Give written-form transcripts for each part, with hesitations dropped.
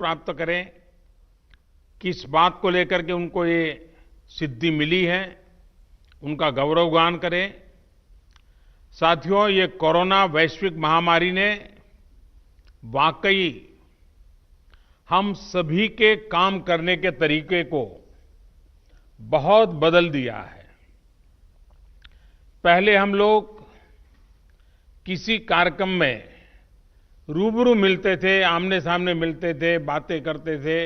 प्राप्त करें, किस बात को लेकर के उनको ये सिद्धि मिली है, उनका गौरवगान करें। साथियों, ये कोरोना वैश्विक महामारी ने वाकई हम सभी के काम करने के तरीके को बहुत बदल दिया है। पहले हम लोग किसी कार्यक्रम में रूबरू मिलते थे, आमने सामने मिलते थे, बातें करते थे,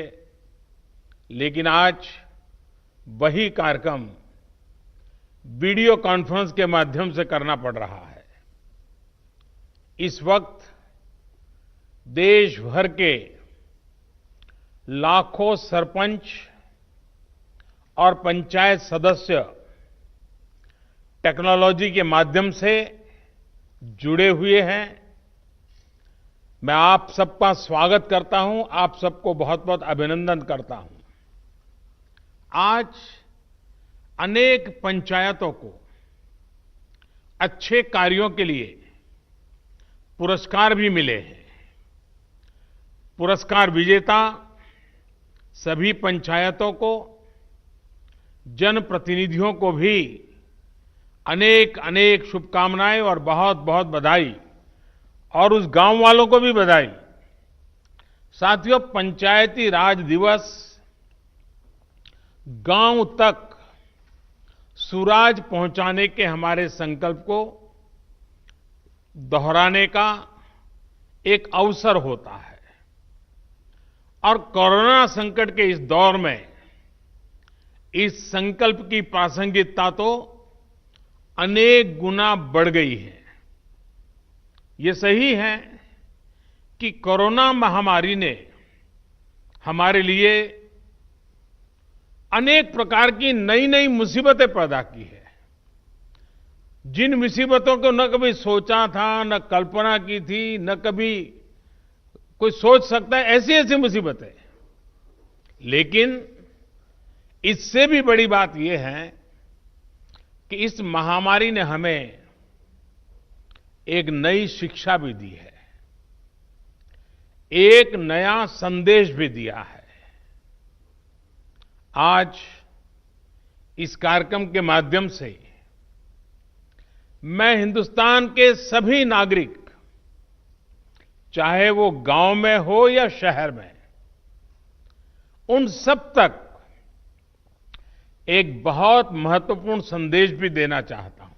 लेकिन आज वही कार्यक्रम वीडियो कॉन्फ्रेंस के माध्यम से करना पड़ रहा है। इस वक्त देश भर के लाखों सरपंच और पंचायत सदस्य टेक्नोलॉजी के माध्यम से जुड़े हुए हैं। मैं आप सबका स्वागत करता हूं, आप सबको बहुत बहुत अभिनंदन करता हूं। आज अनेक पंचायतों को अच्छे कार्यों के लिए पुरस्कार भी मिले हैं। पुरस्कार विजेता सभी पंचायतों को, जनप्रतिनिधियों को भी अनेक अनेक शुभकामनाएं और बहुत बहुत बधाई, और उस गांव वालों को भी बधाई। साथियों, पंचायती राज दिवस गांव तक सुराज पहुंचाने के हमारे संकल्प को दोहराने का एक अवसर होता है। और कोरोना संकट के इस दौर में इस संकल्प की प्रासंगिकता तो अनेक गुना बढ़ गई है। ये सही है कि कोरोना महामारी ने हमारे लिए अनेक प्रकार की नई नई मुसीबतें पैदा की है। जिन मुसीबतों को न कभी सोचा था, न कल्पना की थी, न कभी कोई सोच सकता है, ऐसी ऐसी मुसीबतें। लेकिन इससे भी बड़ी बात यह है कि इस महामारी ने हमें एक नई शिक्षा भी दी है, एक नया संदेश भी दिया है। आज इस कार्यक्रम के माध्यम से मैं हिंदुस्तान के सभी नागरिक, चाहे वो गांव में हो या शहर में, उन सब तक एक बहुत महत्वपूर्ण संदेश भी देना चाहता हूं।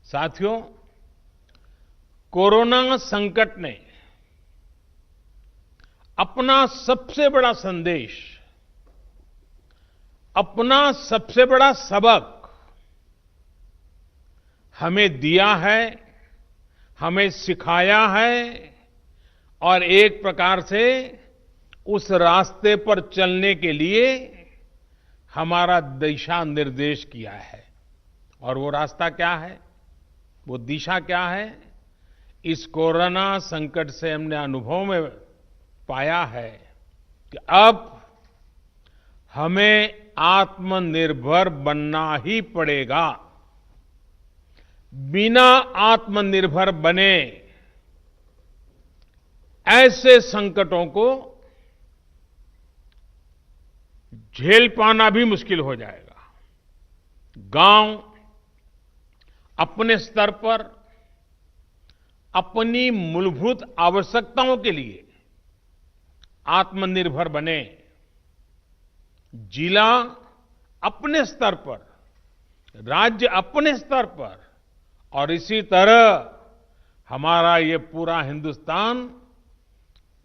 साथियों, कोरोना संकट ने अपना सबसे बड़ा संदेश, अपना सबसे बड़ा सबक हमें दिया है, हमें सिखाया है, और एक प्रकार से उस रास्ते पर चलने के लिए हमारा दिशा निर्देश किया है। और वो रास्ता क्या है, वो दिशा क्या है? इस कोरोना संकट से हमने अनुभव में पाया है कि अब हमें आत्मनिर्भर बनना ही पड़ेगा। बिना आत्मनिर्भर बने ऐसे संकटों को झेल पाना भी मुश्किल हो जाएगा। गांव अपने स्तर पर अपनी मूलभूत आवश्यकताओं के लिए आत्मनिर्भर बने, जिला अपने स्तर पर, राज्य अपने स्तर पर, और इसी तरह हमारा ये पूरा हिंदुस्तान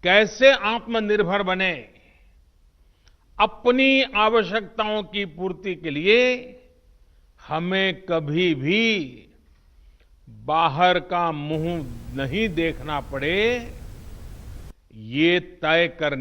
कैसे आत्मनिर्भर बने, अपनी आवश्यकताओं की पूर्ति के लिए हमें कभी भी बाहर का मुंह नहीं देखना पड़े, ये तय करने